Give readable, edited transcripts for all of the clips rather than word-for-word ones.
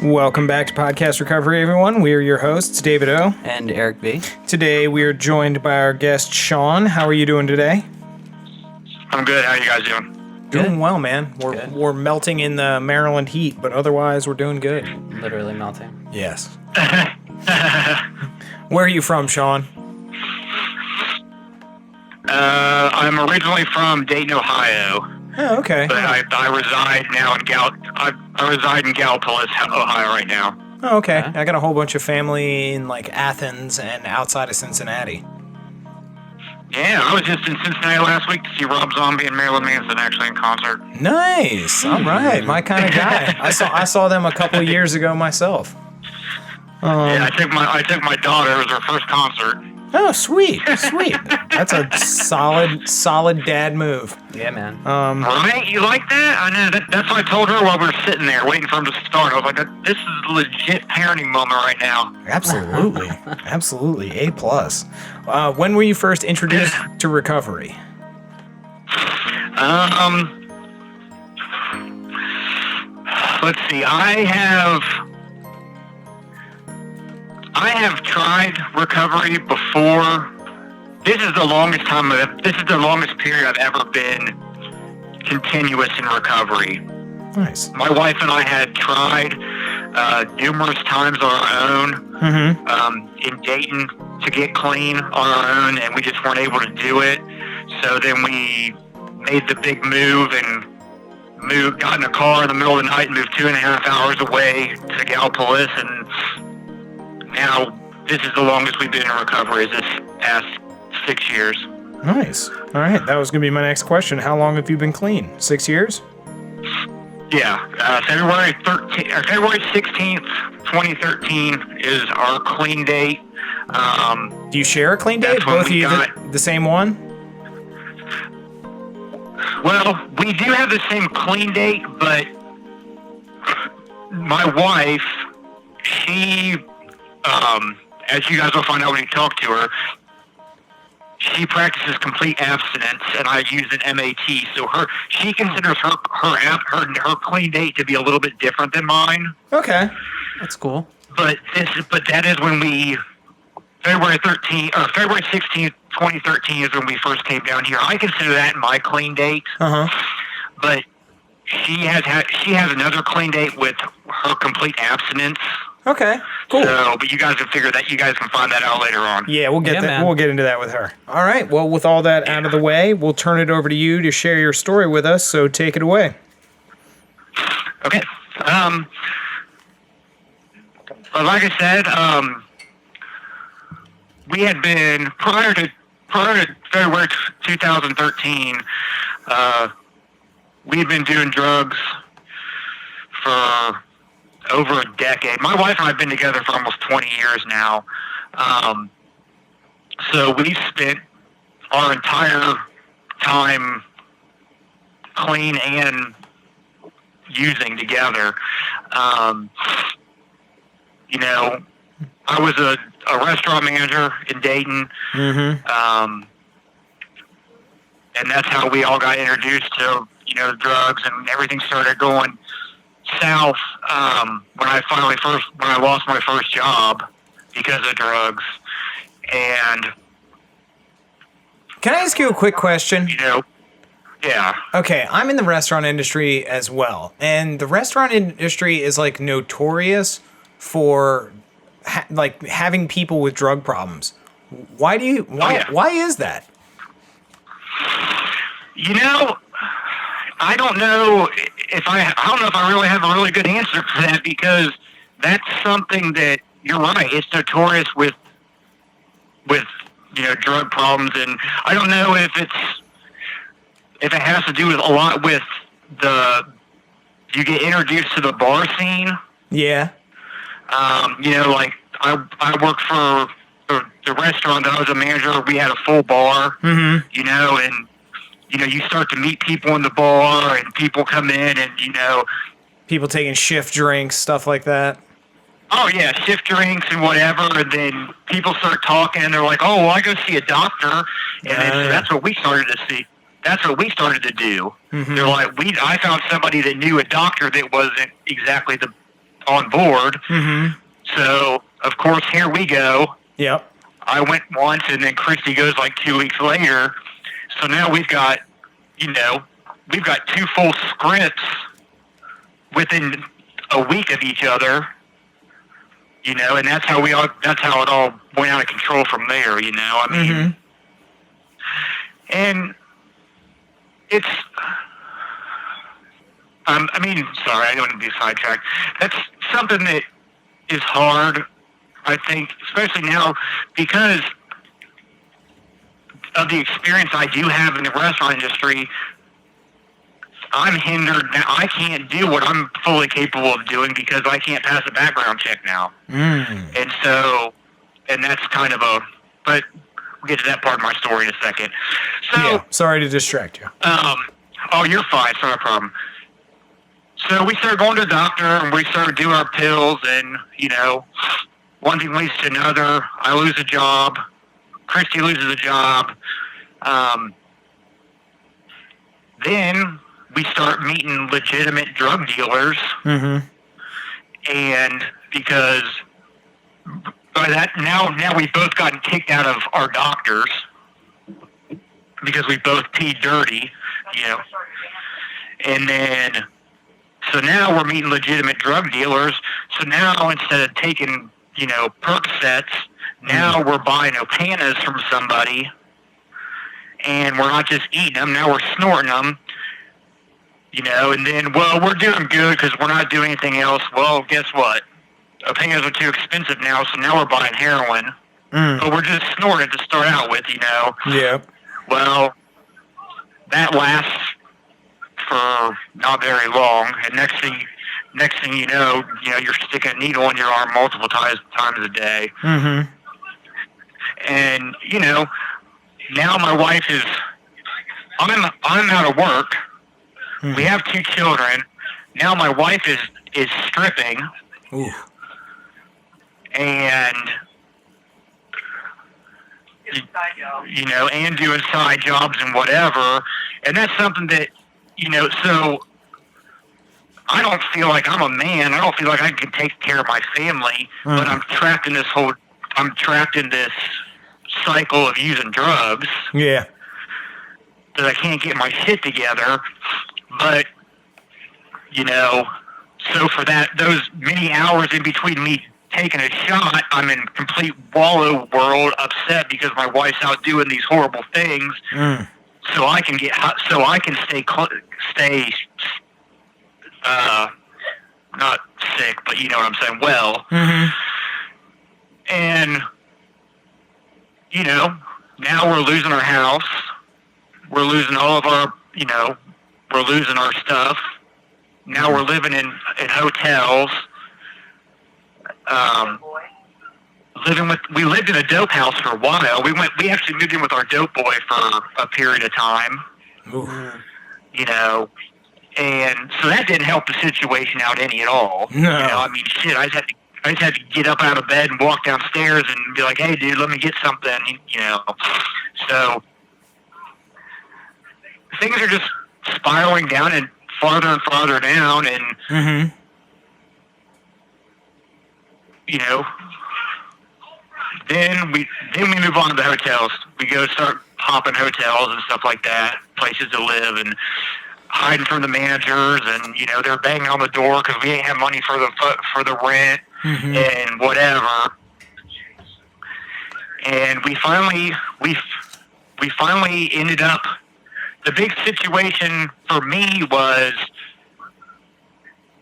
Welcome back to Podcast Recovery, everyone. We are your hosts, David O. And Eric B. Today, we are joined by our guest, Sean. How are you doing today? I'm good. How are you guys doing? Doing well, man. We're melting in the Maryland heat, but otherwise, we're doing good. Literally melting. Yes. Where are you from, Sean? I'm originally from Dayton, Ohio. Oh, okay. But I reside now in I reside in Gallipolis, Ohio right now. Oh, okay. I got a whole bunch of family in like Athens and outside of Cincinnati. Yeah, I was just in Cincinnati last week to see Rob Zombie and Marilyn Manson actually in concert. Nice. All right, my kind of guy. I saw them a couple of years ago myself. Yeah, I took my daughter. It was her first concert. Oh, sweet. That's a solid dad move. Yeah, man. Right? You like that? I know. That's what I told her while we were sitting there waiting for him to start. I was like, this is a legit parenting moment right now. Absolutely. A+. When were you first introduced to recovery? Let's see. I have tried recovery before. This is the longest period I've ever been continuous in recovery. Nice. My wife and I had tried numerous times on our own in Dayton to get clean on our own, and we just weren't able to do it. So then we made the big move and got in a car in the middle of the night and moved 2.5 hours away to Gallipolis, and now this is the longest we've been in recovery, is this past 6 years. Nice. All right, that was going to be my next question. How long have you been clean? 6 years? Yeah, February 16th, 2013 is our clean date. Do you share a clean date? Both of you the same one? Well, we do have the same clean date, but my wife, she, as you guys will find out when you talk to her, she practices complete abstinence, and I use an MAT. So she considers her clean date to be a little bit different than mine. Okay, that's cool. But that is when February 16th, 2013 is when we first came down here. I consider that my clean date. But she has another clean date with her complete abstinence. Okay, cool. So, but you guys can find that out later on. Yeah, we'll get that. We'll get into that with her. All right. Well, with all that out of the way, we'll turn it over to you to share your story with us. So take it away. Okay. Like I said, we had been prior to February 2013. We'd been doing drugs for over a decade. My wife and I have been together for almost 20 years now. So we spent our entire time clean and using together. I was a restaurant manager in Dayton. And that's how we all got introduced to, drugs, and everything started going south when I lost my first job because of drugs. And can I ask you a quick question? Yeah. Okay, I'm in the restaurant industry as well, and the restaurant industry is like notorious for having people with drug problems. Why is that? I don't know if I really have a really good answer for that, because that's something that, you're right, it's notorious with drug problems, and I don't know if it has to do with a lot with you get introduced to the bar scene. Yeah. I worked for the restaurant that I was a manager. We had a full bar, and you start to meet people in the bar, and people come in, and people taking shift drinks, stuff like that. Oh yeah, shift drinks and whatever, and then people start talking, and they're like, "Oh, well, I go see a doctor," and then, so that's what we started to see. that's what we started to do. They're like, I found somebody that knew a doctor that wasn't exactly on board. So, of course, here we go. Yep. I went once, and then Christy goes like 2 weeks later. So now we've got, we've got 2 full scripts within a week of each other. And that's how it all went out of control from there. I mean, and it's. Sorry, I don't want to be sidetracked. That's something that is hard, I think, especially now because of the experience I do have in the restaurant industry. I'm hindered now. I can't do what I'm fully capable of doing because I can't pass a background check now. And that's kind of but we'll get to that part of my story in a second. So, yeah, sorry to distract you. Oh, you're fine. It's not a problem. So we started going to the doctor, and we started doing our pills, and, one thing leads to another. I lose a job. Christy loses a job. Then we start meeting legitimate drug dealers. And because by that, now we've both gotten kicked out of our doctors because we both peed dirty, And then, so now we're meeting legitimate drug dealers. So now instead of taking, Percocets, now we're buying Opanas from somebody. And we're not just eating them, now we're snorting them. And then, well, we're doing good because we're not doing anything else. Well, guess what? Opanas are too expensive now, so now we're buying heroin. But we're just snorting to start out with, Yeah. Well, that lasts for not very long, and next thing you know, you're sticking a needle in your arm multiple times a day. And now my wife is. I'm out of work. We have 2 children. Now my wife is stripping. Ooh. And and doing side jobs and whatever. And that's something that so I don't feel like I'm a man. I don't feel like I can take care of my family, but I'm trapped in this cycle of using drugs. Yeah. That I can't get my shit together. But, so for those many hours in between me taking a shot, I'm in complete wallow world, upset because my wife's out doing these horrible things. So I can stay not sick, but you know what I'm saying, well. And, now we're losing our house. We're losing all of our, we're losing our stuff. Now we're living in hotels. We lived in a dope house for a while. We actually moved in with our dope boy for a period of time. And so that didn't help the situation out any at all. No. Shit, I just had to get up out of bed and walk downstairs and be like, hey, dude, let me get something, So things are just spiraling down and farther down, and then we move on to the hotels. We go start hopping hotels and stuff like that, places to live, and hiding from the managers, and they're banging on the door because we ain't have money for the rent and whatever. And we finally ended up. The big situation for me was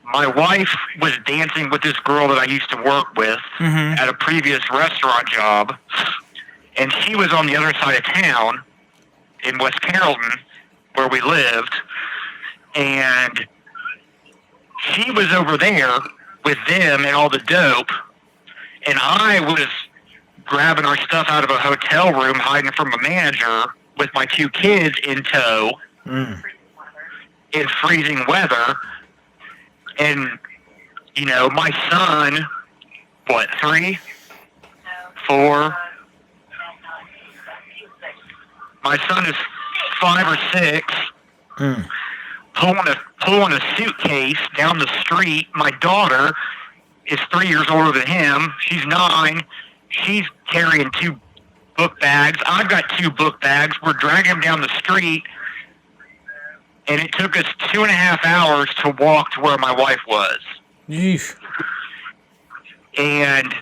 my wife was dancing with this girl that I used to work with at a previous restaurant job, and she was on the other side of town in West Carrollton where we lived, and she was over there with them and all the dope, and I was grabbing our stuff out of a hotel room, hiding from a manager with my 2 kids in tow in freezing weather. And, my son, 3? 4? My son is 5 or 6, pulling a suitcase down the street. My daughter is 3 years older than him. She's 9. She's carrying 2 book bags. I've got 2 book bags. We're dragging him down the street, and it took us 2.5 hours to walk to where my wife was. Yeesh. And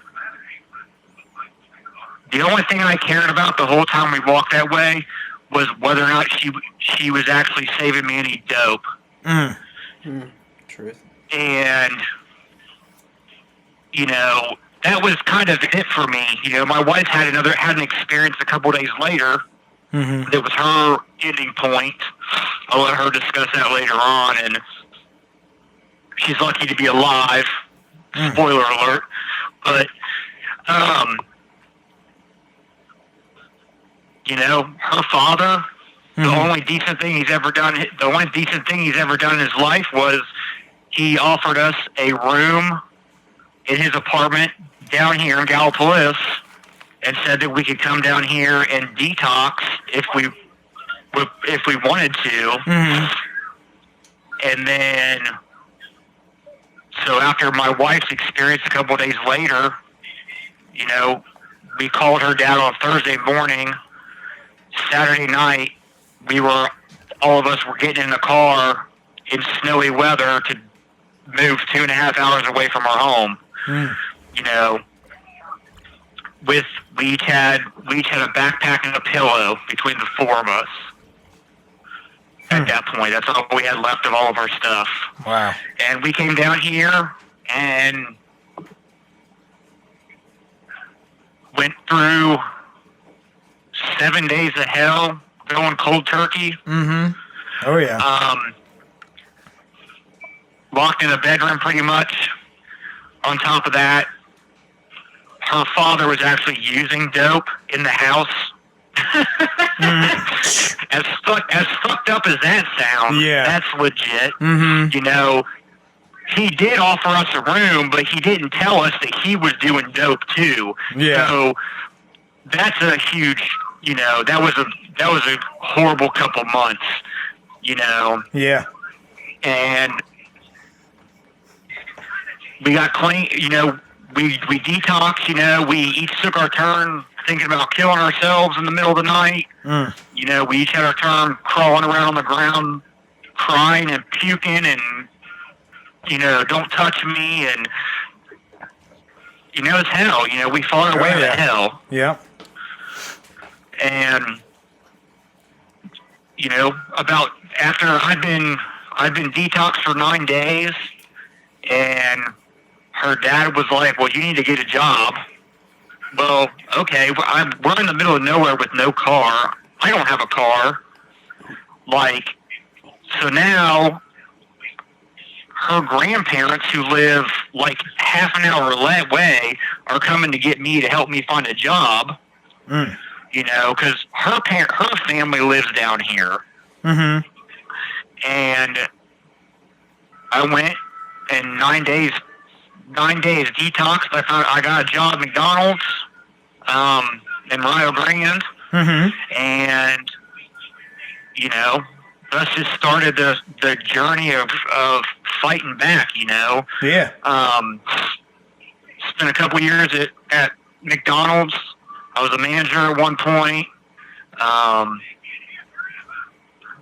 the only thing I cared about the whole time we walked that way was whether or not she was actually saving me any dope. Truth. And, that was kind of it for me. My wife had an experience a couple days later. That was her ending point. I'll let her discuss that later on. And she's lucky to be alive. Spoiler alert. But, her father, the only decent thing he's ever done in his life was he offered us a room in his apartment down here in Gallipolis and said that we could come down here and detox if we wanted to. And then, so after my wife's experience a couple of days later, we called her dad on Thursday morning. Saturday night, all of us were getting in the car in snowy weather to move 2.5 hours away from our home. We each had a backpack and a pillow between the 4 of us. At that point, that's all we had left of all of our stuff. Wow. And we came down here and went through 7 days of hell, going cold turkey. Oh, yeah. Locked in a bedroom pretty much. On top of that, her father was actually using dope in the house. As fucked up as that sounds, that's legit. He did offer us a room, but he didn't tell us that he was doing dope too. So that's a huge, that was a horrible couple months, And we got clean, we detoxed, we each took our turn thinking about killing ourselves in the middle of the night. We each had our turn crawling around on the ground, crying and puking and, don't touch me. And, it's hell. We fought our way to hell. Yeah. And, about after I've been detoxed for 9 days, and her dad was like, well, you need to get a job. Well, okay, we're in the middle of nowhere with no car. I don't have a car. So now her grandparents, who live half an hour away, are coming to get me to help me find a job. Because her family lives down here. And I went, and 9 days detox. I got a job at McDonald's in Rio Grande. And that's just started the journey of fighting back. Spent a couple years at McDonald's. I was a manager at one point.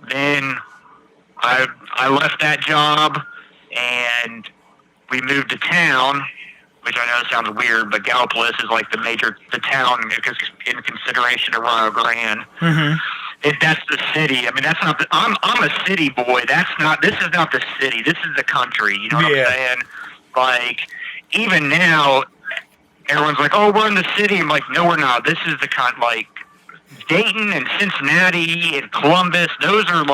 Then I left that job and we moved to town, which I know sounds weird, but Gallipolis is the town in consideration of Rio Grande. That's the city. I mean, that's not. I'm a city boy. This is not the city. This is the country. You know what I'm saying? Even now, everyone's like, "Oh, we're in the city." I'm like, "No, we're not. This is the Dayton and Cincinnati and Columbus. Those are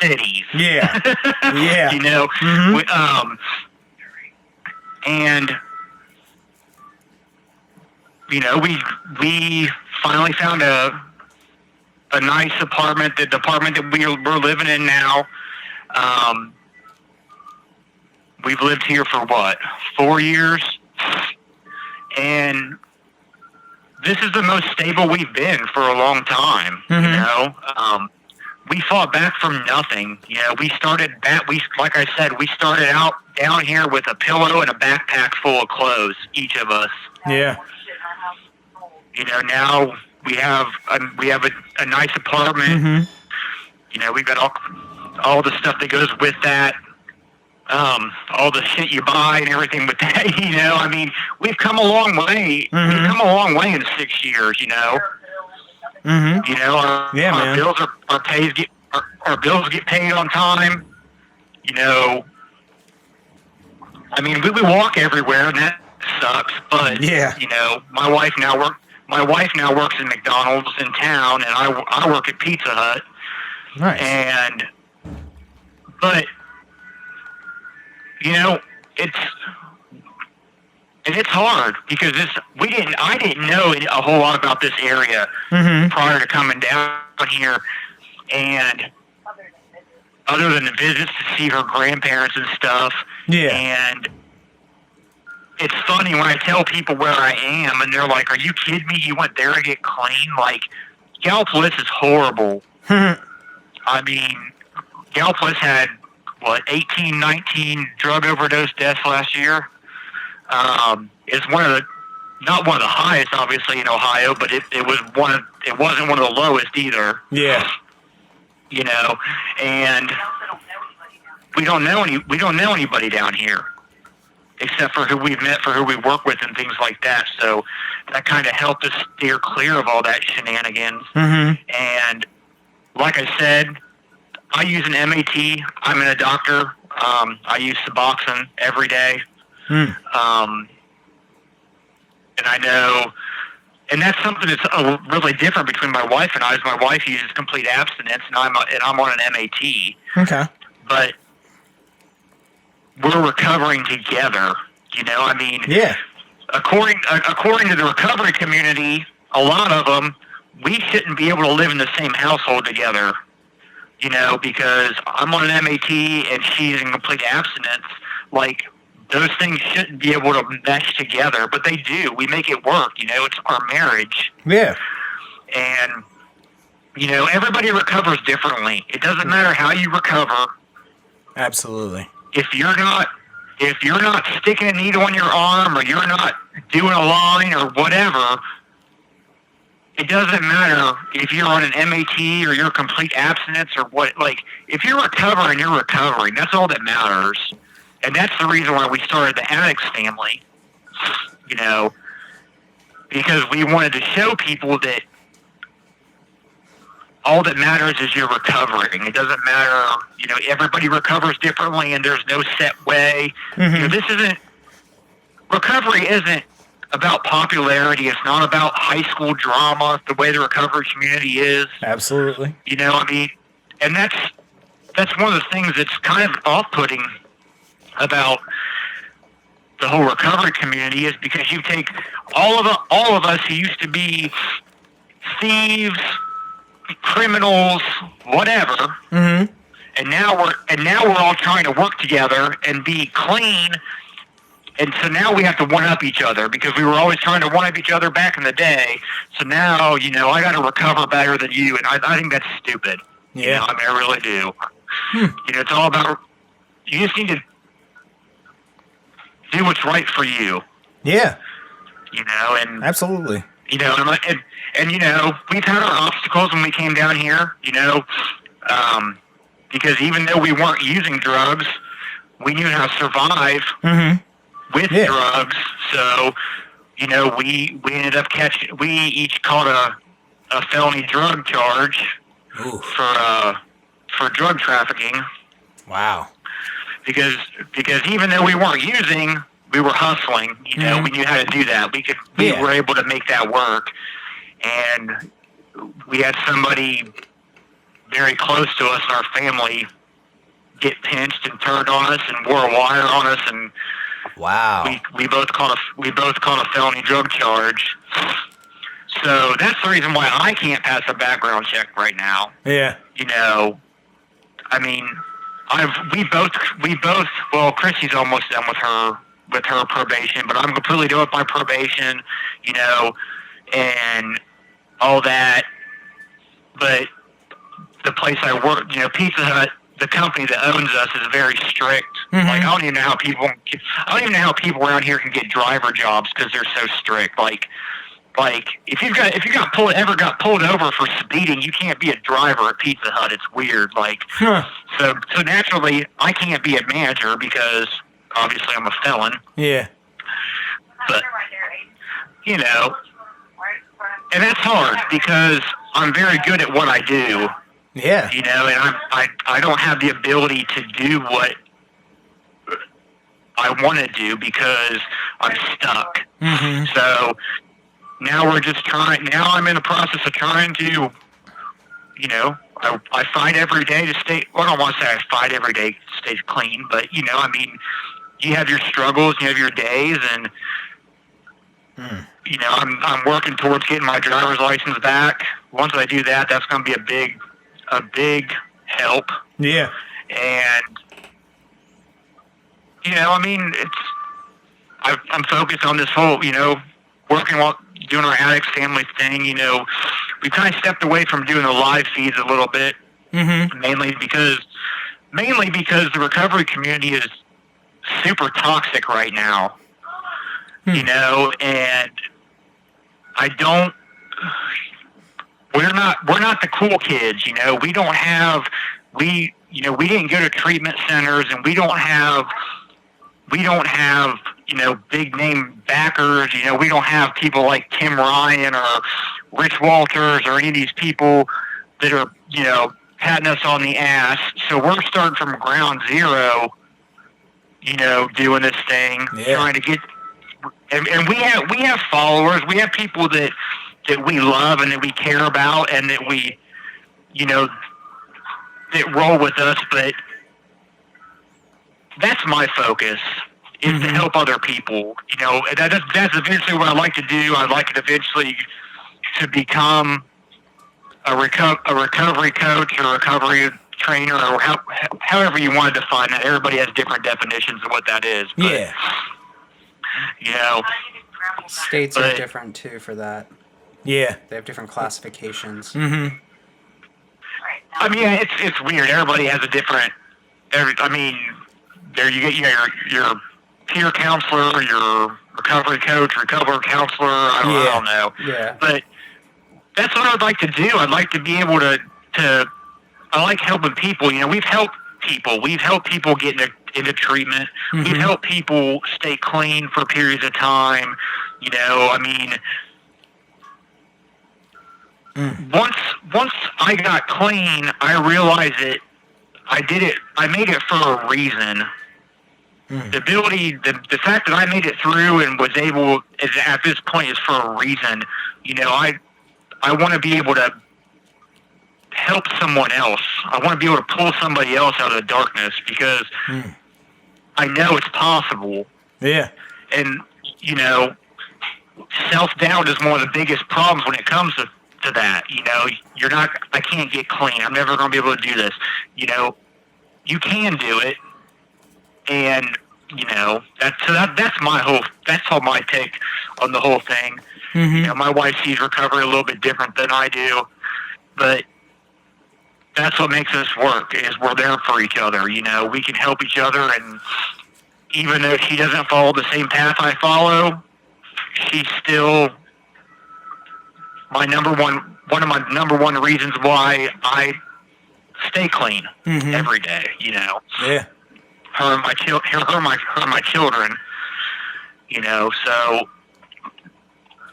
cities." Yeah. And we finally found a nice apartment. The apartment that we're living in now. We've lived here for 4 years, and this is the most stable we've been for a long time. we fought back from nothing. You know, we started back. Like I said, we started out down here with a pillow and a backpack full of clothes, each of us. Yeah. You know, now we have a nice apartment. Mm-hmm. You know, we've got all the stuff that goes with that. All the shit you buy and everything with that. You know, I mean, we've come a long way. Mm-hmm. We've come a long way in 6 years. You know. Mm-hmm. You know, our bills our bills get paid on time. You know, I mean, we walk everywhere, and that sucks. But yeah, you know, my wife now works in McDonald's in town, and I work at Pizza Hut. Nice. But you know, it's hard because I didn't know a whole lot about this area prior to coming down here, and other than the visits to see her grandparents and stuff. Yeah. And it's funny when I tell people where I am, and they're like, "Are you kidding me? You went there to get clean?" Like, Gallipolis is horrible. I mean, Gallipolis had 18, 19 drug overdose deaths last year. It's not one of the highest, obviously, in Ohio, but it wasn't one of the lowest either. Yeah. You know, and we don't know anybody down here except for who we've met, for who we work with, and things like that. So that kind of helped us steer clear of all that shenanigans. And like I said, I use an MAT. I'm a doctor. I use Suboxone every day. And I know, and that's something that's really different between my wife and I. Is my wife uses complete abstinence, and I'm on an MAT. Okay. But we're recovering together. You know, I mean, yeah. According to the recovery community, a lot of them, we shouldn't be able to live in the same household together. You know, because I'm on an MAT and she's in complete abstinence. Like, those things shouldn't be able to mesh together, but they do. We make it work. You know, it's our marriage. Yeah. And, you know, everybody recovers differently. It doesn't matter how you recover. Absolutely. If you're not sticking a needle in your arm, or you're not doing a line or whatever, it doesn't matter if you're on an MAT or you're complete abstinence or what. Like, if you're recovering, you're recovering. That's all that matters. And that's the reason why we started the Addicts family, you know, because we wanted to show people that all that matters is you're recovering. It doesn't matter, you know, everybody recovers differently and there's no set way. You know, recovery isn't about popularity. It's not about high school drama the way the recovery community is. Absolutely. You know, I mean, and that's one of the things that's kind of off-putting about the whole recovery community, is because you take all of us who used to be thieves, criminals, whatever, and now we're all trying to work together and be clean. And so now we have to one-up each other because we were always trying to one-up each other back in the day. So now, you know, I got to recover better than you, and I think that's stupid. Yeah. You know, I mean, I really do. You know, it's all about, you just need to do what's right for you. Yeah. You know, and absolutely. You know, and you know, we've had our obstacles when we came down here. You know, because even though we weren't using drugs, we knew how to survive with drugs. So, you know, we ended up we each caught a felony drug charge for drug trafficking. Wow. Because even though we weren't using, we were hustling. You know, we knew how to do that. We were able to make that work. And we had somebody very close to us in our family get pinched and turned on us and wore a wire on us, and wow, we both caught a felony drug charge. So that's the reason why I can't pass a background check right now. Yeah. You know, I mean, we both. Well, Chrissy's almost done with her probation, but I'm completely done with my probation. You know, and all that. But the place I work, Pizza Hut, the company that owns us, is very strict. Mhm. Like, I don't even know how people around here can get driver jobs because they're so strict. Like if you ever got pulled over for speeding, you can't be a driver at Pizza Hut. It's weird. Like, Huh. so naturally, I can't be a manager because obviously I'm a felon. Yeah. But and that's hard because I'm very good at what I do. Yeah. And I don't have the ability to do what I want to do because I'm stuck. Mhm. So now I'm in the process of trying to, I fight every day to stay, well, I don't want to say I fight every day to stay clean, but, you have your struggles, you have your days, and, I'm working towards getting my driver's license back. Once I do that, that's going to be a big help. Yeah. And, I'm focused on this whole, working while doing our addicts family thing. We kind of stepped away from doing the live feeds a little bit, Mhm. mainly because the recovery community is super toxic right now. And we're not the cool kids. We don't have, we didn't go to treatment centers, and we don't have, big name backers. We don't have people like Tim Ryan or Rich Walters or any of these people that are, patting us on the ass. So we're starting from ground zero, doing this thing, trying to get, and we have followers. We have people that we love and that we care about and that we, that roll with us. But that's my focus, is to help other people. That's eventually what I'd like to do. I'd like it eventually to become a recovery coach or recovery trainer, or however you want to define that. Everybody has different definitions of what that is. But, Yeah. States are different too for that. Yeah. They have different classifications. Mhm. I mean, it's weird. Everybody has a different. There you get your peer counselor, your recovery coach, recovery counselor. I don't know. Yeah. But that's what I'd like to do. I'd like to be able to. I like helping people. We've helped people. We've helped people get into treatment. We've helped people stay clean for periods of time. Once I got clean, I realized that I did it. I made it for a reason. The ability, the fact that I made it through and was able, at this point, is for a reason. I want to be able to help someone else. I want to be able to pull somebody else out of the darkness, because I know it's possible. Yeah. And, self-doubt is one of the biggest problems when it comes to that. I can't get clean. I'm never going to be able to do this. You can do it. And, that's my take on the whole thing. My wife sees recovery a little bit different than I do, but that's what makes us work, is we're there for each other. We can help each other, and even though she doesn't follow the same path I follow, she's still one of my number one reasons why I stay clean every day. Yeah. Her and my children. So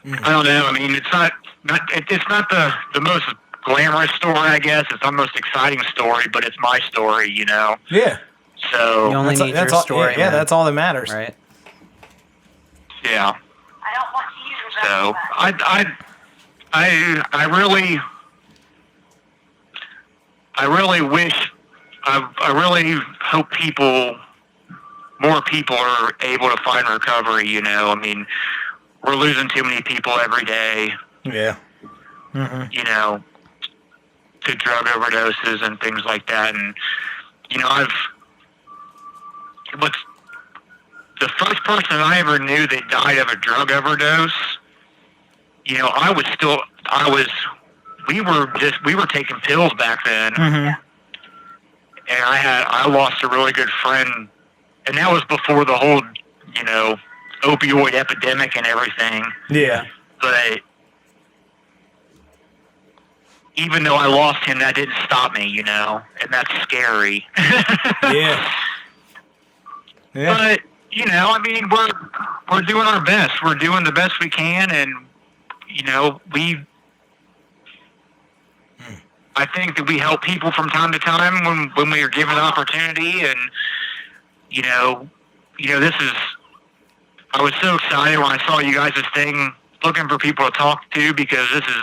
I don't know. I mean, it's not the most glamorous story, I guess. It's the most exciting story, but it's my story. Yeah. So You only need your story. Yeah, man. that's all that matters. Right. Yeah. So I really wish, I really hope more people are able to find recovery. I mean, we're losing too many people every day. Yeah. To drug overdoses and things like that. And the first person I ever knew that died of a drug overdose, I was we were taking pills back then, Mm-hmm. and I lost a really good friend, and that was before the whole, opioid epidemic and everything. Yeah. But even though I lost him, that didn't stop me, and that's scary. Yeah. Yeah. But we're doing our best. We're doing the best we can, and I think that we help people from time to time when we are given an opportunity, and this is. I was so excited when I saw you guys' thing, looking for people to talk to, because this is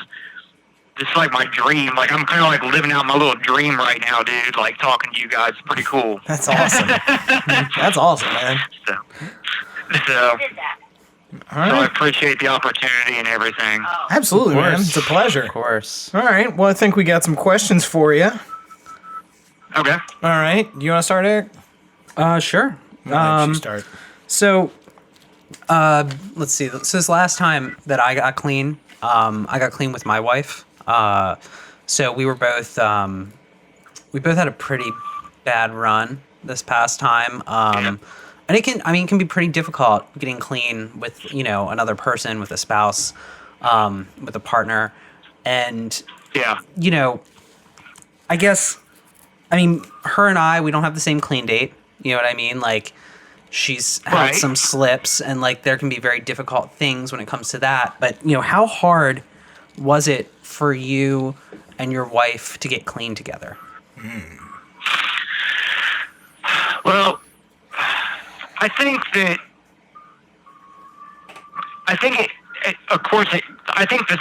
like my dream. Like, I'm kind of like living out my little dream right now, dude. Like, talking to you guys, pretty cool. That's awesome. That's awesome, man. So All right. I appreciate the opportunity and everything. Absolutely, man. It's a pleasure. Of course. All right. Well, I think we got some questions for you. Okay. All right. You want to start, Eric? Sure. You start. So, let's see. So this last time that I got clean with my wife. So we both had a pretty bad run this past time. And it can be pretty difficult getting clean with, another person, with a spouse, with a partner. And, Yeah. I guess, her and I, we don't have the same clean date. You know what I mean? Like, she's had Right. some slips, and like there can be very difficult things when it comes to that. But, how hard was it for you and your wife to get clean together? Well, I think the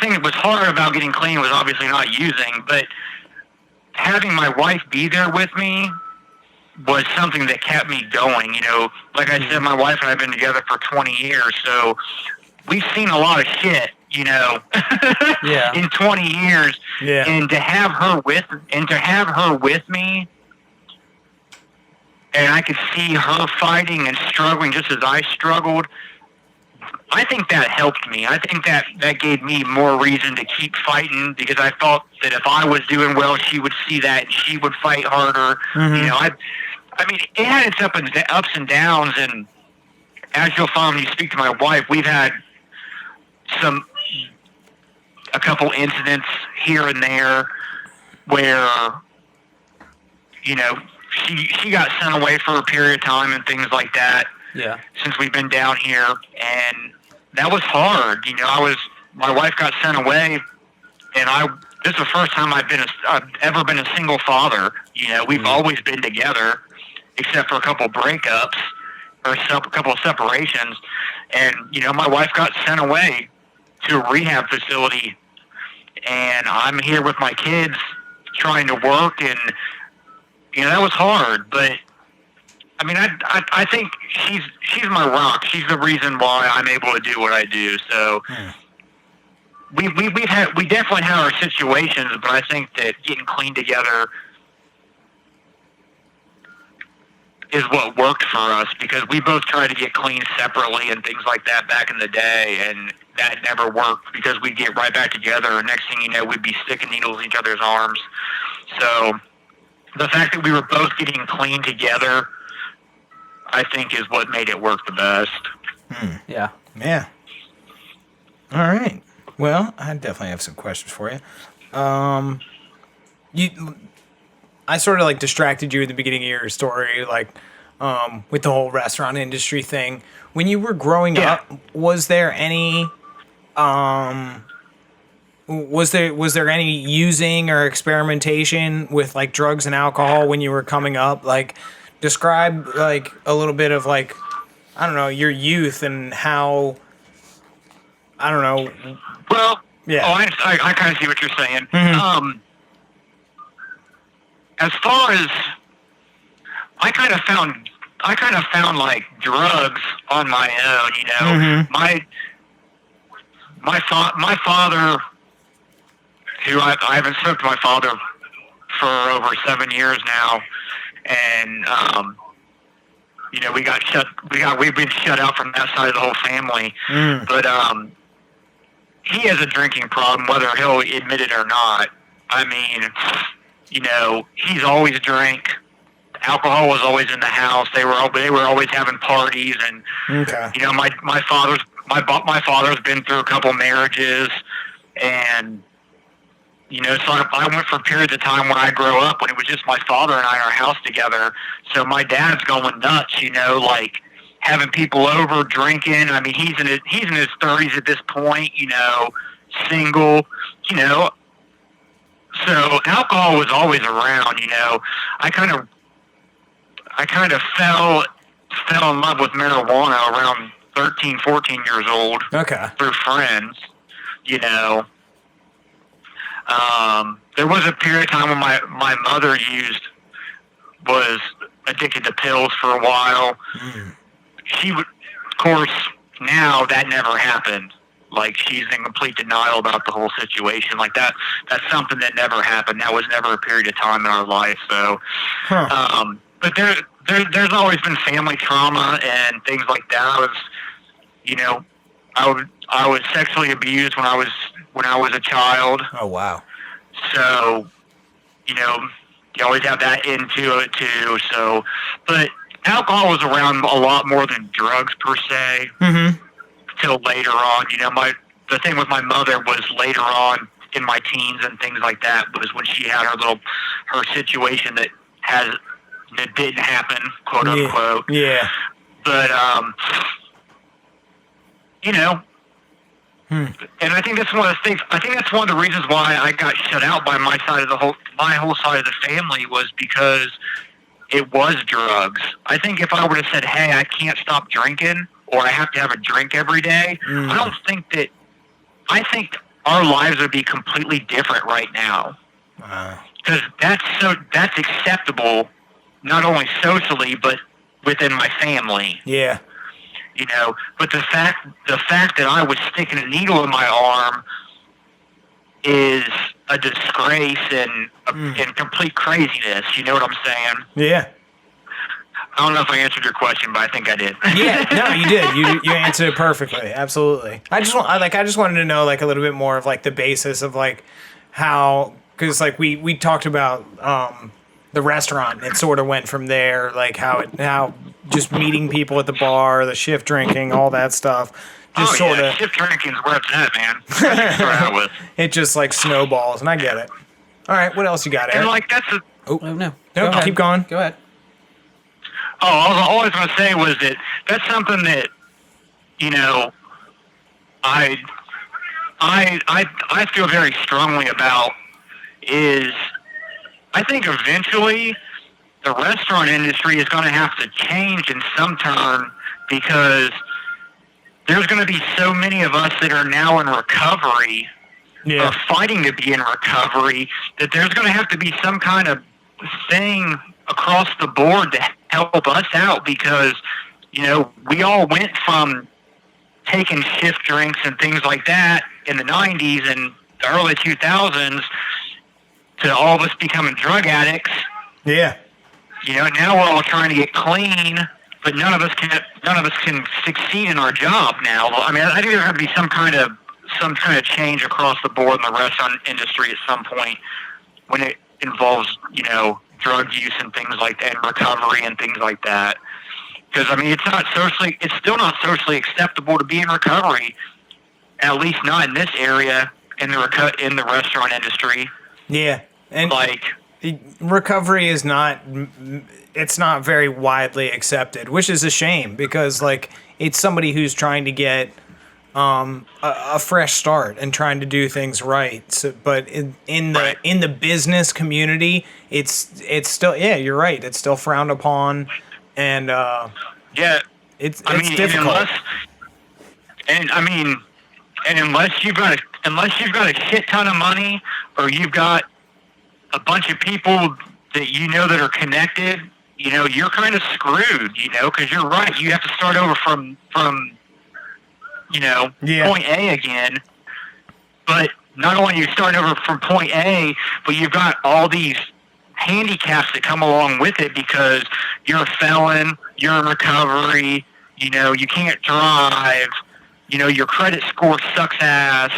thing that was hard about getting clean was obviously not using, but having my wife be there with me was something that kept me going. Like I said, my wife and I have been together for 20 years, so we've seen a lot of shit, Yeah. in 20 years. Yeah. And to have her with me, and I could see her fighting and struggling just as I struggled, I think that helped me. I think that gave me more reason to keep fighting, because I thought that if I was doing well, she would see that and she would fight harder. Mm-hmm. It had its ups and downs, and as you'll find when you speak to my wife, we've had a couple incidents here and there where, she got sent away for a period of time and things like that. Yeah. Since we've been down here, and that was hard. My wife got sent away, and this is the first time I've ever been a single father. We've always been together, except for a couple breakups or a couple of separations. And my wife got sent away to a rehab facility, and I'm here with my kids trying to work, and that was hard. But I think she's my rock. She's the reason why I'm able to do what I do. So we definitely have our situations, but I think that getting clean together is what worked for us, because we both tried to get clean separately and things like that back in the day, and that never worked, because we'd get right back together, and next thing you know, we'd be sticking needles in each other's arms. So the fact that we were both getting clean together, I think, is what made it work the best. Yeah. Yeah. All right. Well, I definitely have some questions for you. I sort of like distracted you at the beginning of your story, like with the whole restaurant industry thing. When you were growing up, was there any using or experimentation with like drugs and alcohol when you were coming up? Like, describe like a little bit of like, I don't know, your youth and how, I don't know. Well, yeah. I kind of see what you're saying. Mm-hmm. As far as I kind of found like drugs on my own. Mm-hmm. My father, who I haven't spoken to my father for over 7 years now, and we've been shut out from that side of the whole family. But he has a drinking problem, whether he'll admit it or not. I mean, he's always drank. Alcohol was always in the house. They were always having parties, and Okay. my father's been through a couple marriages, and so I went for periods of time when I grew up when it was just my father and I in our house together. So my dad's going nuts, like having people over, drinking. I mean, he's in his 30s at this point, single, So alcohol was always around, I kind of fell in love with marijuana around 13, 14 years old. Okay. Through friends, There was a period of time when my mother was addicted to pills for a while. She would, of course, now that never happened. Like, she's in complete denial about the whole situation. Like, that's something that never happened. That was never a period of time in our life. So, but there's always been family trauma and things like that. I was sexually abused when I was a child. Oh, wow. So, you always have that into it too. So, but alcohol was around a lot more than drugs per se. Mm-hmm. Till later on, the thing with my mother was later on in my teens and things like that was when she had her situation that didn't happen, quote unquote. Yeah. But and I think that's one of the things. I think that's one of the reasons why I got shut out by my whole side of the family was because it was drugs. I think if I would have said, "Hey, I can't stop drinking," or I have to have a drink every day, I don't think that. I think our lives would be completely different right now. Because that's acceptable, not only socially but within my family. Yeah. But the fact that I was sticking a needle in my arm is a disgrace and complete craziness. You know what I'm saying? Yeah. I don't know if I answered your question, but I think I did. Yeah, no, you did. You answered it perfectly. Absolutely. I just wanted to know like a little bit more of like the basis of like how, because like we talked about the restaurant. It sort of went from there, like how just meeting people at the bar, the shift drinking, all that stuff. Just sort of shift drinking's where it's at, man. That's what I was. It just like snowballs, and I get it. All right, what else you got, Eric? And like that's a. Oh no. No, keep going. Go ahead. Oh, all I was going to say was that that's something that, I feel very strongly about is I think eventually the restaurant industry is going to have to change in some turn because there's going to be so many of us that are now in recovery or fighting to be in recovery that there's going to have to be some kind of thing across the board to help us out because, we all went from taking shift drinks and things like that in the 90s and the early 2000s to all of us becoming drug addicts. Yeah. Now we're all trying to get clean, but none of us can succeed in our job now. I mean, I think there's going to be some kind of change across the board in the restaurant industry at some point when it involves, drug use and things like that, and recovery and things like that. Because I mean, it's still not socially acceptable to be in recovery, at least not in this area in the restaurant industry. Yeah, and like recovery is not. It's not very widely accepted, which is a shame because like it's somebody who's trying to get a fresh start and trying to do things right. So, but in the business community, it's still you're right. It's still frowned upon, and it's difficult. Unless you've got a shit ton of money or you've got a bunch of people that are connected, you're kind of screwed. Because you're right. You have to start over from point A again. But not only are you starting over from point A, but you've got all these handicaps that come along with it because you're a felon, you're in recovery, you can't drive, your credit score sucks ass.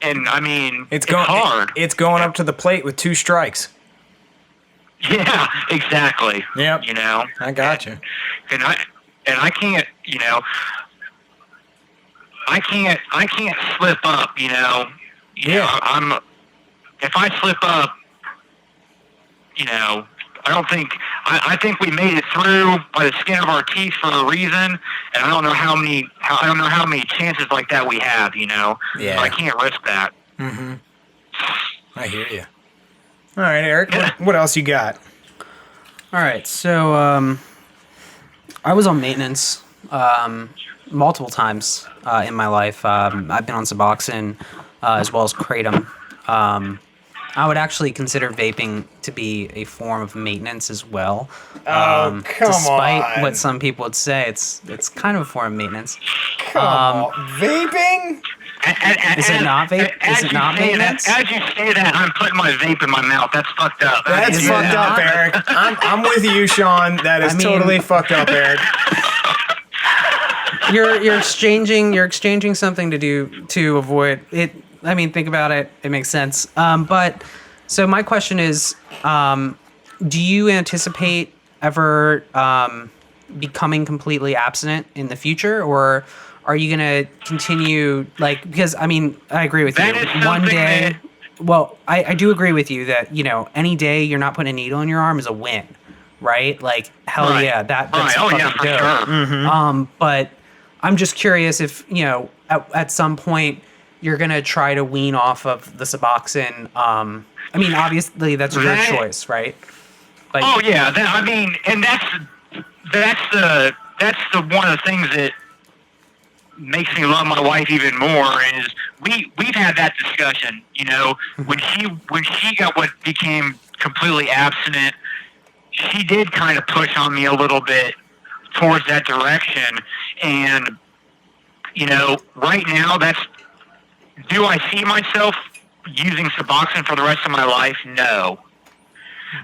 And I mean, it's hard. It's going up to the plate with 2 strikes. Yeah, exactly. Yep. I got you. And I can't, I can't slip up, Yeah. If I slip up, I think we made it through by the skin of our teeth for a reason, and I don't know how many chances like that we have, Yeah. So I can't risk that. Mm-hmm. I hear you. All right, Eric, what else you got? All right, so I was on maintenance multiple times in my life. I've been on Suboxone as well as Kratom. I would actually consider vaping to be a form of maintenance as well. Come despite on. what some people would say, it's kind of a form of maintenance. Come on. Vaping? Is it not vape? Is it not maintenance? As you say that, I'm putting my vape in my mouth. That's fucked up. That's fucked up, Eric. I'm with you, Sean. That is totally fucked up, Eric. You're exchanging something to avoid it. I mean, think about it. It makes sense. But so my question is, do you anticipate ever becoming completely abstinent in the future, or are you gonna continue because I mean I agree with that you. Is One day, that... well, I do agree with you that any day you're not putting a needle in your arm is a win, right? Like hell right. yeah, that's right. fucking yeah, for dope. Sure. Mm-hmm. But I'm just curious if at some point you're gonna try to wean off of the Suboxone. I mean, obviously that's your choice, right? Like, oh yeah, and that's the one of the things that makes me love my wife even more is we've had that discussion. When she got what became completely abstinent, she did kind of push on me a little bit towards that direction, and right now do I see myself using Suboxone for the rest of my life? No.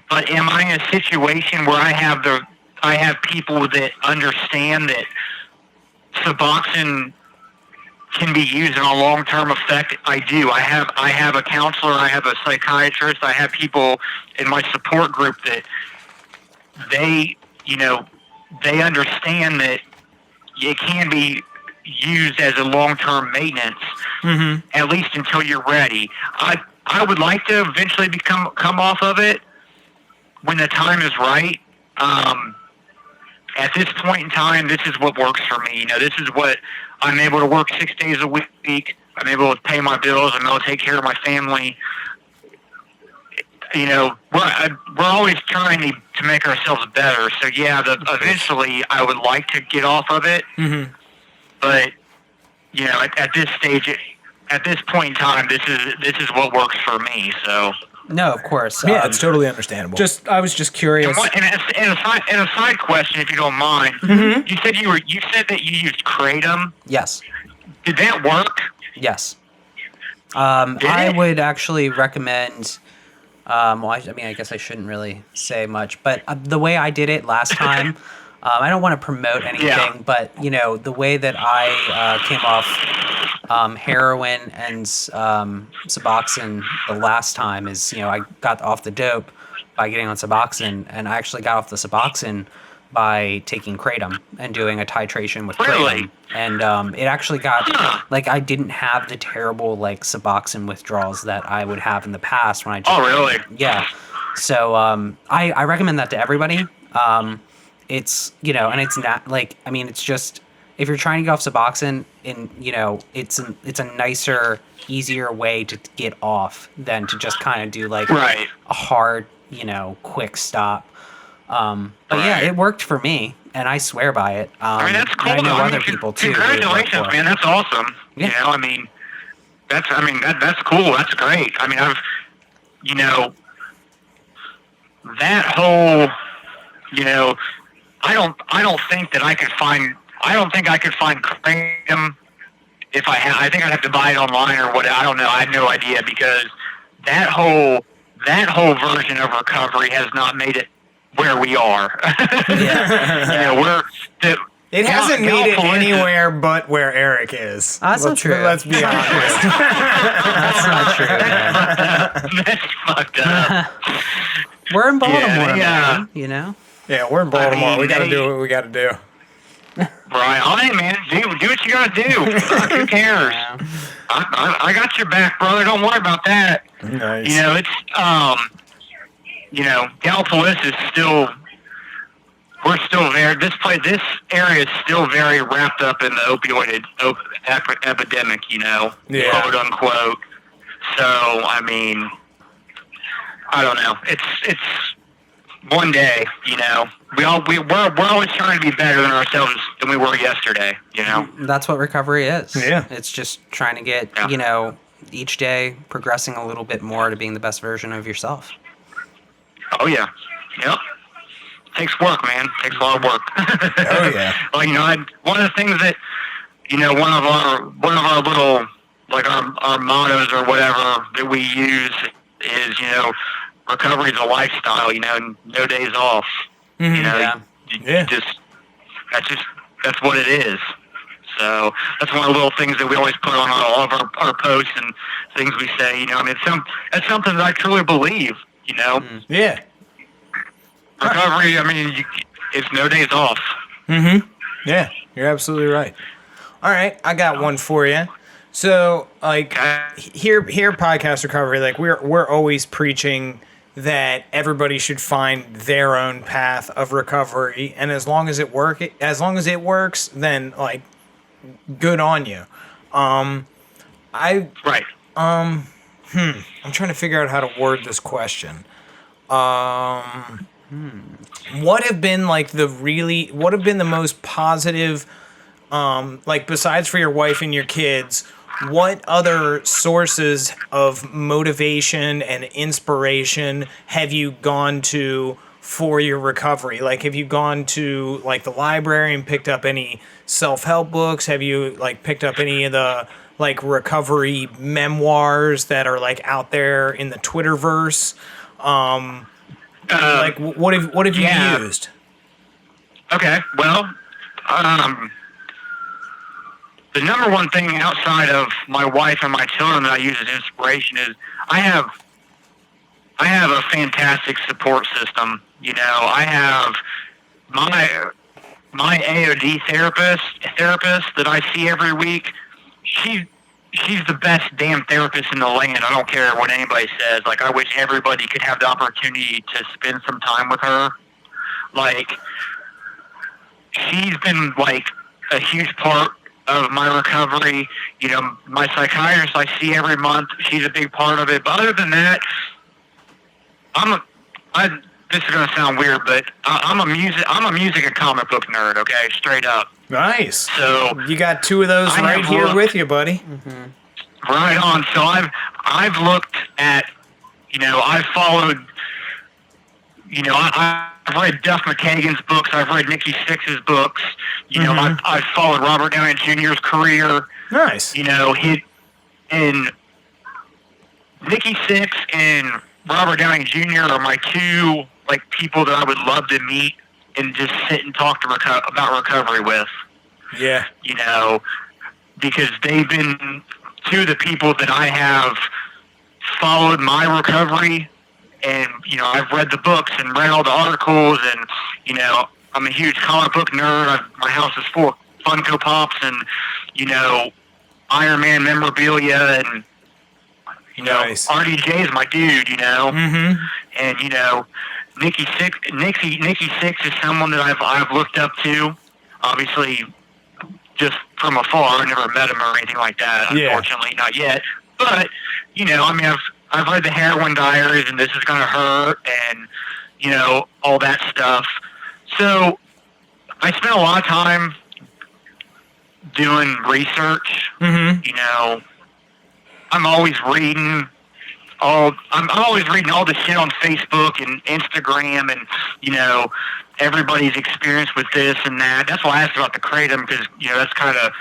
But am I in a situation where I have people that understand that Suboxone can be used in a long-term effect? I do. I have a counselor, I have a psychiatrist, I have people in my support group that they understand that it can be used as a long-term maintenance, at least until you're ready. I would like to eventually come off of it when the time is right. At this point in time, this is what works for me. This is what I'm able to work 6 days a week. I'm able to pay my bills. I'm able to take care of my family. We're always trying to make ourselves better. So yeah, eventually I would like to get off of it. Mm-hmm. But at this stage, at this point in time, this is what works for me. So no, of course, yeah, it's totally understandable. I was just curious. And a side question, if you don't mind, you said that you used Kratom. Yes. Did that work? Yes. I would actually recommend. Well, I mean, I guess I shouldn't really say much, but the way I did it last time, I don't want to promote anything, but the way that I came off heroin and Suboxone the last time is, I got off the dope by getting on Suboxone, and I actually got off the Suboxone by taking Kratom and doing a titration with Kratom. And it actually got, I didn't have the terrible, Suboxone withdrawals that I would have in the past when I just... Oh, really? Yeah. So I recommend that to everybody. It's, and it's not, it's just, if you're trying to get off Suboxone, it's a nicer, easier way to get off than to just kind of do, a hard, quick stop. But yeah, it worked for me, and I swear by it. That's cool. I know other people too. Congratulations, man. That's awesome. Yeah. That's cool. That's great. That whole, I don't think that I could find. I don't think I could find Kratom if I think I'd have to buy it online or what. I don't know. I have no idea because that whole version of recovery has not made it where we are. Yeah. It Gal- hasn't made it Gallipolis is- anywhere but where Eric is. That's not let's, true. Let's be honest. That's not true. That's fucked up. We're in Baltimore, yeah. man. You know. Yeah, we're in Baltimore. mean, we got to they- do what we got to do. Right. All right, man. Do what you gotta do. Who cares? Yeah. I got your back, brother. Don't worry about that. Nice. You know, it's Gallipolis is still. We're still there. This area is still very wrapped up in the opioid epidemic. You know, Yeah. quote unquote. So I mean, I don't know. It's one day. You know, we're always trying to be better than ourselves than we were yesterday. You know. That's what recovery is. Yeah. It's just trying to get, Yeah. each day progressing a little bit more to being the best version of yourself. Oh yeah. Yep. Takes work, man. Takes a lot of work. Oh yeah. Well, one of the things that one of our little like our mottos or whatever that we use is recovery is a lifestyle. No days off. Mhm. Yeah. Yeah. That's what it is. So that's one of the little things that we always put on all of our posts and things we say. It's something that I truly believe. Yeah. Recovery. I mean, it's no days off. Mm-hmm. Yeah, you're absolutely right. All right, I got one for you. So, like, here, podcast recovery, like we're always preaching that everybody should find their own path of recovery, and as long as it works, then like, good on you. Right. I'm trying to figure out how to word this question. What have been the most positive, like besides for your wife and your kids, what other sources of motivation and inspiration have you gone to for your recovery? Like, have you gone to like the library and picked up any self-help books? Have you like picked up any of the like recovery memoirs that are like out there in the Twitterverse? Like, what have you used? Okay, well, the number one thing outside of my wife and my children that I use as inspiration is I have a fantastic support system. I have my AOD therapist that I see every week. She's the best damn therapist in the land. I don't care what anybody says. Like, I wish everybody could have the opportunity to spend some time with her. Like, she's been, like, a huge part of my recovery. My psychiatrist I see every month, she's a big part of it. But other than that, this is gonna sound weird, but I'm a music and comic book nerd. Okay, straight up. Nice. So You got two of those I right have here looked. with you, buddy. right on. So I've looked at, I've followed, I've read Duff McKagan's books. I've read Nikki Sixx's books. I've followed Robert Downey Jr.'s career. Nice. And Nikki Sixx and Robert Downey Jr. are my two people that I would love to meet and just sit and talk to about recovery with. Yeah. Because they've been two of the people that I have followed my recovery, and I've read the books and read all the articles, and I'm a huge comic book nerd. My house is full of Funko Pops and Iron Man memorabilia, and Nice. RDJ is my dude. Mm-hmm. And Nikki Sixx is someone that I've looked up to, obviously just from afar. I never met him or anything like that, Yeah. unfortunately, not yet. But I've read the Heroin Diaries and This Is Gonna Hurt and all that stuff. So I spent a lot of time doing research. Mm-hmm. I'm always reading I'm always reading all the shit on Facebook and Instagram and, everybody's experience with this and that. That's why I asked about the Kratom, because, that's kind of,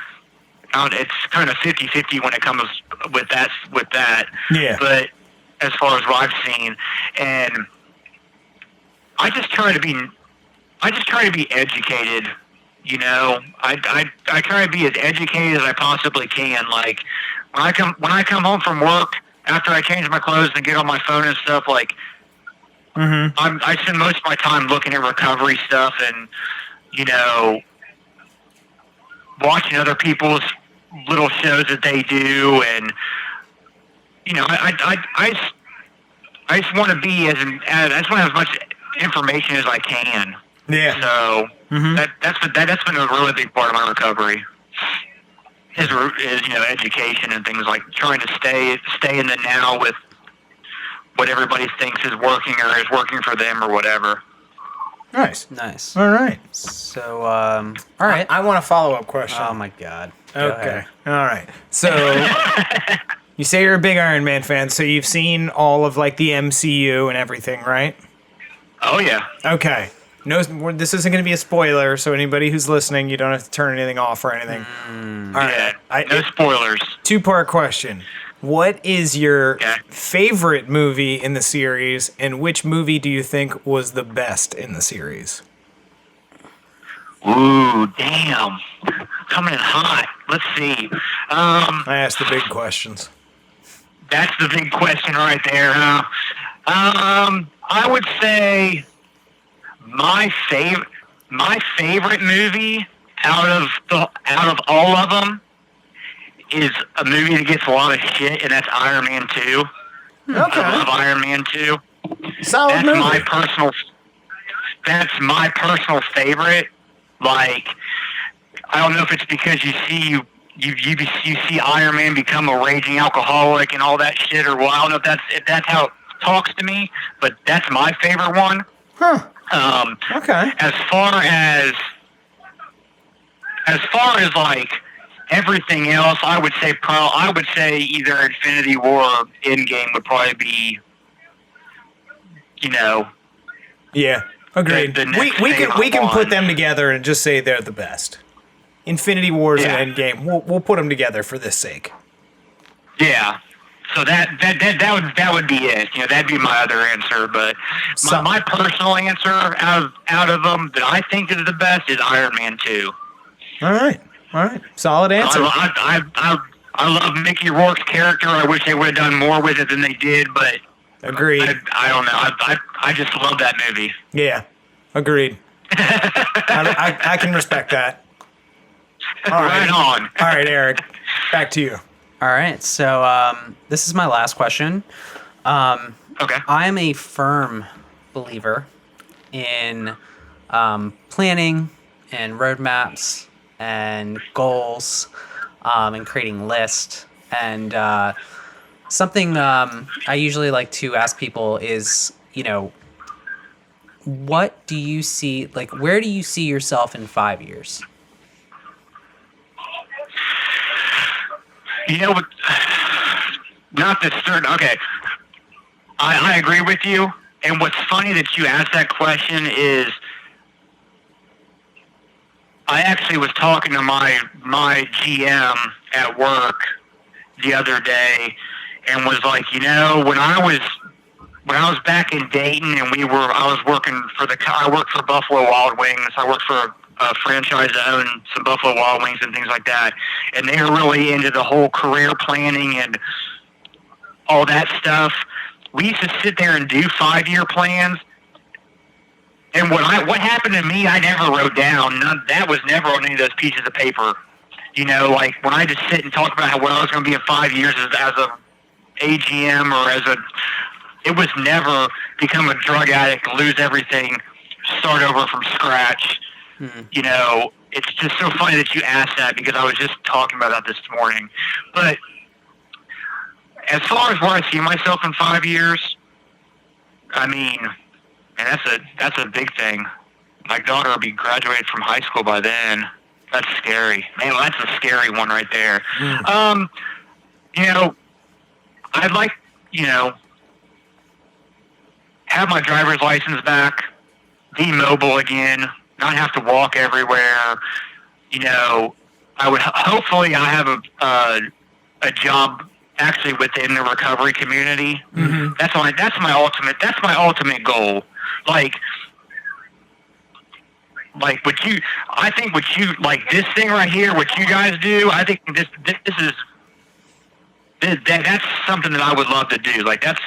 it's kind of 50-50 when it comes with that. Yeah. But as far as what I've seen, and I just try to be educated, I try to be as educated as I possibly can. Like when I come home from work after I change my clothes and get on my phone and stuff, like I spend most of my time looking at recovery stuff and watching other people's little shows that they do, and I just want to be I just want to have as much information as I can. Yeah. So that's been a really big part of my recovery. Is education and things like trying to stay in the now with what everybody thinks is working or is working for them or whatever. Nice. All right. So, all right. I want a follow-up question. Oh my God. Go Okay. ahead. All right. So you say you're a big Iron Man fan, so you've seen all of like the MCU and everything, right? Oh yeah. Okay. No, this isn't going to be a spoiler, so anybody who's listening, you don't have to turn anything off or anything. All right. Yeah. No spoilers. Two-part question. What is your favorite movie in the series, and which movie do you think was the best in the series? Ooh, damn. Coming in hot. Let's see. I asked the big questions. That's the big question right there, huh? I would say my favorite movie out of all of them is a movie that gets a lot of shit, and that's Iron Man 2. Okay. I love Iron Man 2. Solid movie. That's my personal favorite. Like, I don't know if it's because you see Iron Man become a raging alcoholic and all that shit, or well, I don't know if that's how it talks to me, but that's my favorite one. Huh. Okay. As far as like everything else, I would say either Infinity War or Endgame would probably be, Yeah. Agreed. The next we thing can I'm put on. them together and just say they're the best. Infinity Wars Yeah. and Endgame. We'll put them together for this sake. Yeah. So that would be it. That'd be my other answer. But my personal answer out of them that I think is the best is Iron Man 2. All right. Solid answer. I love Mickey Rourke's character. I wish they would have done more with it than they did, but Agreed. I don't know. I just love that movie. Yeah. Agreed. I can respect that. All Right on. All right, Eric. Back to you. All right. So, this is my last question. Okay. I am a firm believer in planning and roadmaps and goals and creating lists. And something I usually like to ask people is, what do you see, like, where do you see yourself in 5 years? Not this certain. Okay. I agree with you. And what's funny that you asked that question is I actually was talking to my GM at work the other day and was like, when I was back in Dayton and I worked for Buffalo Wild Wings. I worked for a franchise that owned some Buffalo Wild Wings and things like that. And they were really into the whole career planning and all that stuff. We used to sit there and do 5-year plans. And what happened to me, I never wrote down. That was never on any of those pieces of paper. Like when I just sit and talk about what I was going to be in 5 years as a AGM or it was never become a drug addict, lose everything, start over from scratch. It's just so funny that you asked that because I was just talking about that this morning. But as far as where I see myself in 5 years, I mean, and that's a big thing. My daughter will be graduated from high school by then. That's scary. Man, that's a scary one right there. I'd like, have my driver's license back, be mobile again, not have to walk everywhere. I would hopefully I have a job actually within the recovery community. Mm-hmm. That's my ultimate goal. Like like I think like this thing right here, what you guys do, I think that's something that I would love to do. Like that's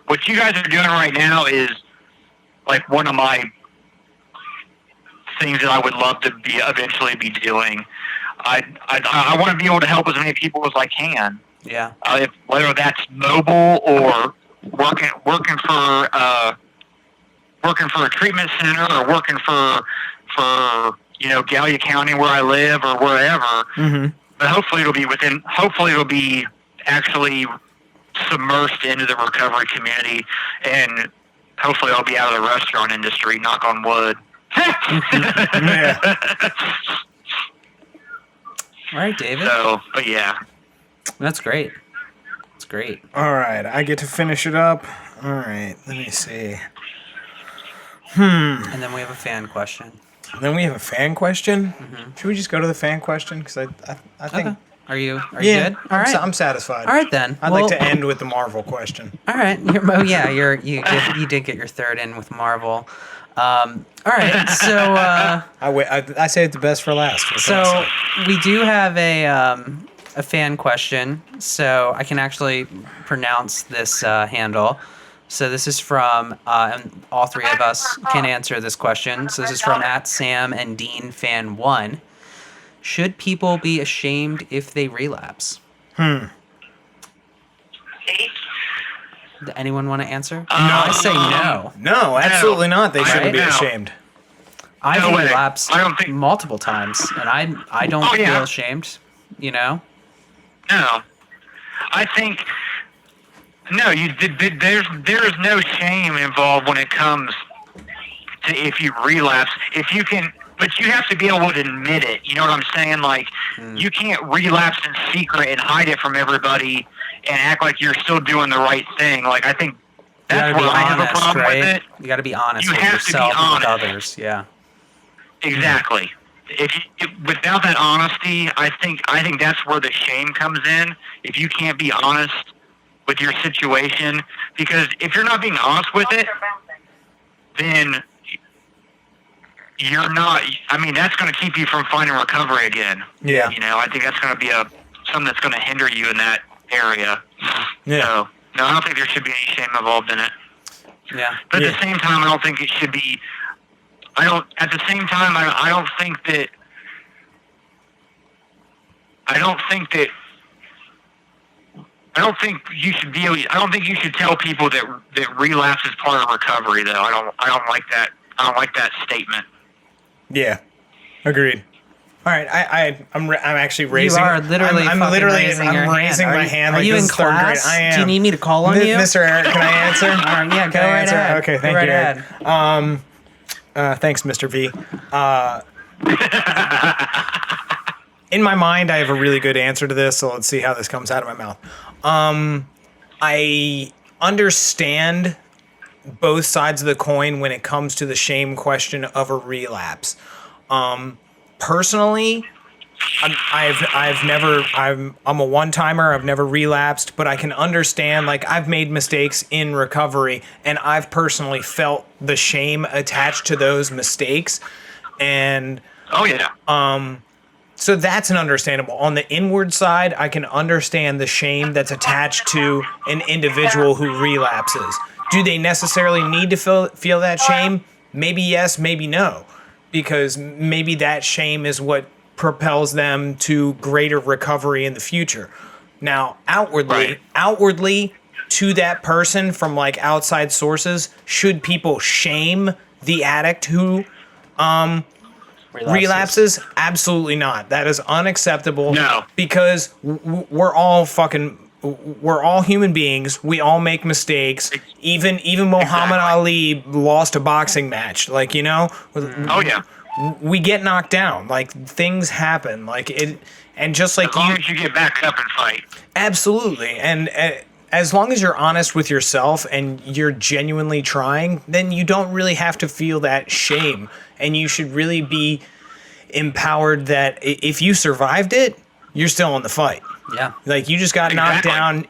what you guys are doing right now is like one of my things that I would love to eventually be doing. I want to be able to help as many people as I can. Yeah. Whether that's mobile or working for a treatment center or working for Gallia County where I live or wherever. Mm-hmm. But hopefully it'll be actually submersed into the recovery community, and hopefully I'll be out of the restaurant industry. Knock on wood. Yeah. All right, David. So, but yeah. That's great. That's great. All right, I get to finish it up. All right, let me see. And then we have a fan question. Then we have a fan question. Should we just go to the fan question? Because I think. Okay. Are you Yeah, good? All right. I'm satisfied. All right then. I'd like to end with the Marvel question. All right. You did get your third in with Marvel. All right. So I saved the best for last. so we do have a fan question. So I can actually pronounce this handle. So this is from, and all three of us can answer this question. So this is from @Sam and Dean Fan 1. Should people be ashamed if they relapse? Does anyone want to answer? I say no. No, absolutely not. They shouldn't be No. ashamed. I've No way. relapsed I don't think- multiple times, and I don't Oh, yeah. feel ashamed. You know? No, I think no. There's no shame involved when it comes to if you relapse. If you can, but you have to be able to admit it. You know what I'm saying? Like you can't relapse in secret and hide it from everybody and act like you're still doing the right thing. Like I think You that's gotta be where I have a honest, problem right? with it. You got to be honest You with have to be yourself and with honest. others. Yeah. Exactly. Without that honesty, I think that's where the shame comes in. If you can't be honest with your situation, because if you're not being honest with it, then you're not. I mean, that's going to keep you from finding recovery again. Yeah. You know, I think that's going to be something that's going to hinder you in that area. Yeah. So, no, I don't think there should be any shame involved in it. Yeah. But Yeah. at the same time, I don't think it should be. I don't. At the same time, I don't think that. I don't think you should be. I don't think you should tell people that relapse is part of recovery, though. I don't like that. I don't like that statement. Yeah. Agreed. All right, I'm actually raising. You are literally. I'm fucking literally. raising I'm your raising hand. my hand. Are like you this in is third grade. class? I am. Do you need me to call on you? Mr. Eric? Can I answer? All right, yeah, go Can I right answer? ahead. Okay, Go thank right you, Eric. ahead. Thanks, Mr. V. In my mind, I have a really good answer to this, so let's see how this comes out of my mouth. I understand both sides of the coin when it comes to the shame question of a relapse. Personally, I'm a one-timer. I've never relapsed, but I can understand, like, I've made mistakes in recovery, and I've personally felt the shame attached to those mistakes. And Oh yeah. so that's an understandable. On the inward side, I can understand the shame that's attached to an individual who relapses. Do they necessarily need to feel that shame? Maybe yes, maybe no. Because maybe that shame is what propels them to greater recovery in the future. Now, outwardly to that person from like outside sources, should people shame the addict who relapses? Absolutely not. That is unacceptable. No. Because we're all human beings. We all make mistakes. Even Muhammad Ali lost a boxing match. Like, you know, Oh yeah. we get knocked down. Like, things happen. Like it, and just like As long as you get back up and fight. absolutely. And as long as you're honest with yourself and you're genuinely trying, then you don't really have to feel that shame. And you should really be empowered that if you survived it, you're still in the fight. Yeah. Like, you just got knocked Exactly. down.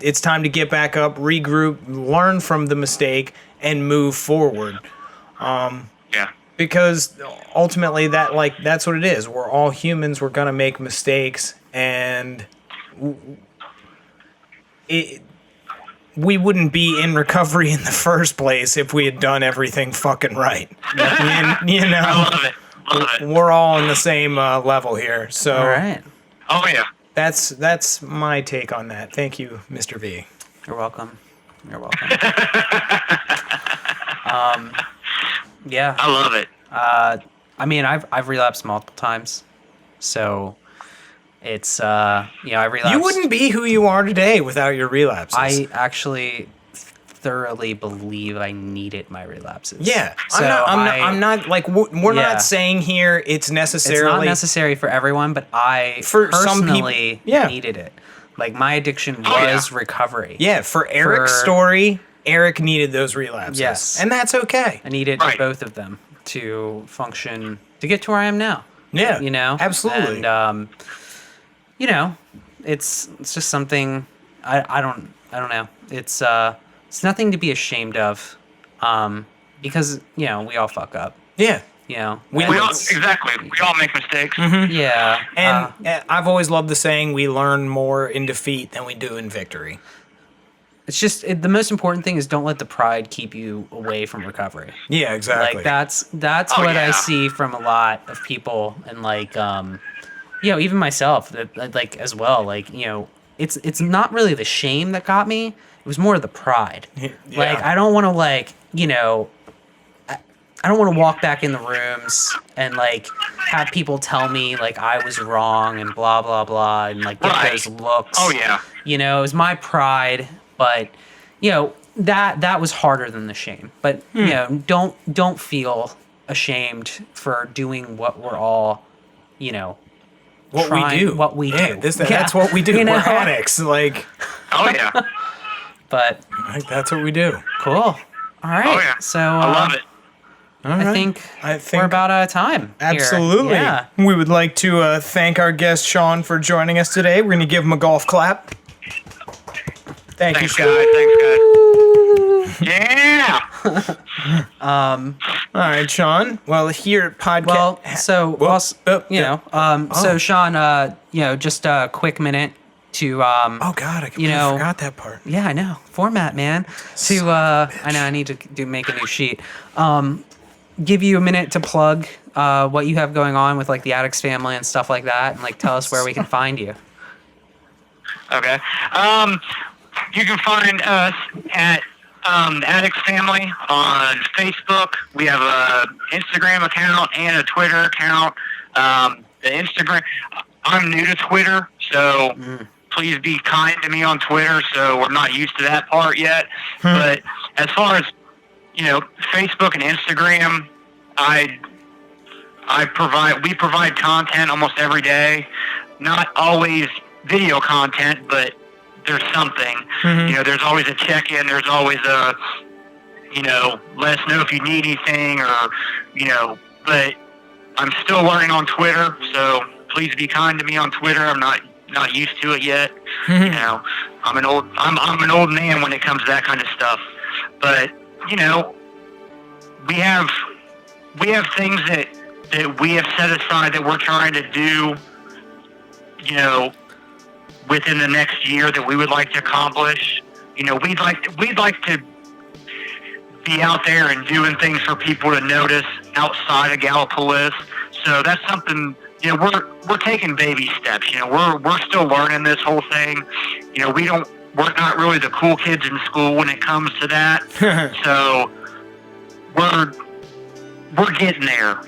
It's time to get back up, regroup, learn from the mistake, and move forward. Yeah. because ultimately that's what it is. We're all humans. We're gonna make mistakes, and we wouldn't be in recovery in the first place if we had done everything fucking right. You know, I love it. Love it. we're all on the same level here. So All right. Oh yeah. that's my take on that. Thank you, Mr. V. You're welcome. You're welcome. Yeah. I love it. I mean, I've relapsed multiple times, so it's I relapsed. You wouldn't be who you are today without your relapses. I actually thoroughly believe I needed my relapses. Yeah, So I'm not like we're Yeah. not saying here it's It's necessarily not necessary for everyone, but I For some people, personally yeah. needed it. Like my addiction Oh, yeah. was recovery. Yeah, for Eric's story, Eric needed those relapses. Yes. And that's okay. I needed Right. both of them to function to get to where I am now. Yeah. You know? Absolutely. And it's just something I don't know. It's nothing to be ashamed of. Because, we all fuck up. Yeah. We all, It's- exactly. We all make mistakes. Yeah. And I've always loved the saying, we learn more in defeat than we do in victory. it's just the most important thing is don't let the pride keep you away from recovery. Yeah, exactly. Like that's Oh, what I yeah. see from a lot of people, and even myself, that like as well. Like it's not really the shame that got me; it was more the pride. Yeah. Like I don't want to I don't want to walk back in the rooms and like have people tell me like I was wrong and blah blah blah and like get Right. those looks. Oh yeah. It was my pride, but that was harder than the shame. But don't feel ashamed for doing what we're all, what trying- we do. what we Yeah, do. that's what we do. You know? We're addicts. Like Oh yeah. But that's what we do. cool. All right. Oh yeah. So I love it. All I right. think I think we're about out of time. here. Absolutely. Yeah. We would like to thank our guest Sean for joining us today. We're going to give him a golf clap. Thank you, Thanks, Sean. guys. Thanks, guys. Yeah. All right, Sean. Well, here at podcast. Well, so Whoop. also, Oh, so Sean, just a quick minute to oh God, I completely forgot that part. Yeah, I know. Format, man. I know I need to make a new sheet. Give you a minute to plug what you have going on with like the Addicts family and stuff like that, and like tell us where we can find you. Okay. You can find us at the Addicts Family on Facebook. We have a Instagram account and a Twitter account. The Instagram, I'm new to Twitter, so please be kind to me on Twitter. So we're not used to that part yet. But as far as Facebook and Instagram, we provide content almost every day. Not always video content, but there's something. There's always a check-in. There's always a, let us know if you need anything or, but I'm still learning on Twitter, so please be kind to me on Twitter. I'm not used to it yet. I'm an old man when it comes to that kind of stuff. But, we have things that we have set aside that we're trying to do, within the next year that we would like to accomplish. We'd like to be out there and doing things for people to notice outside of Gallipolis. So that's something, we're taking baby steps. We're still learning this whole thing. We're not really the cool kids in school when it comes to that. So we're getting there,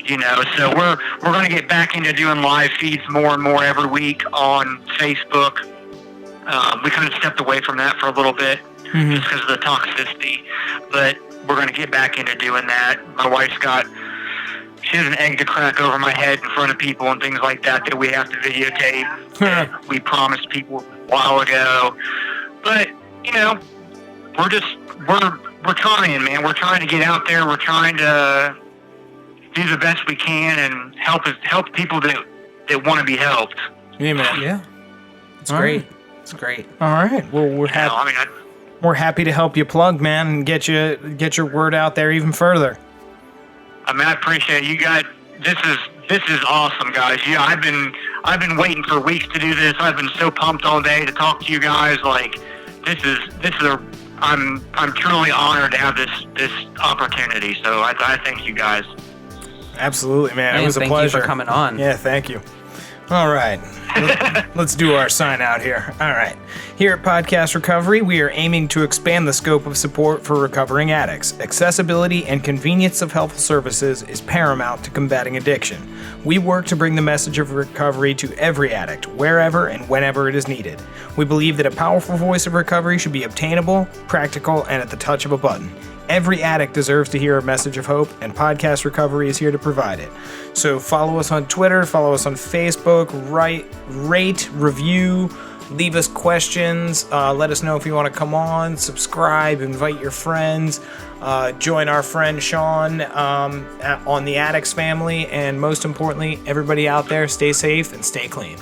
so we're going to get back into doing live feeds more and more every week on Facebook. We kind of stepped away from that for a little bit just because of the toxicity, but we're going to get back into doing that. My wife's she has an egg to crack over my head in front of people and things like that we have to videotape that we promised people a while ago. But, we're trying, man. We're trying to get out there. We're trying to do the best we can and help people that want to be helped. Yeah, man. Yeah, it's All great. right. It's great. All right. Well, we're happy to help you plug, man, and get your word out there even further. I mean, I appreciate you guys. This is awesome, guys. Yeah, I've been waiting for weeks to do this. I've been so pumped all day to talk to you guys. Like, I'm truly honored to have this opportunity. So I thank you guys. Absolutely, man. And it was a thank pleasure. you for coming on. Yeah, thank you. All right. Let's do our sign out here. All right. Here at Podcast Recovery, we are aiming to expand the scope of support for recovering addicts. Accessibility and convenience of helpful services is paramount to combating addiction. We work to bring the message of recovery to every addict, wherever and whenever it is needed. We believe that a powerful voice of recovery should be obtainable, practical, and at the touch of a button. Every addict deserves to hear a message of hope, and Podcast Recovery is here to provide it. So follow us on Twitter, follow us on Facebook, rate, review, leave us questions, let us know if you want to come on, subscribe, invite your friends, join our friend Sean on the Addicts family, and most importantly, everybody out there, stay safe and stay clean.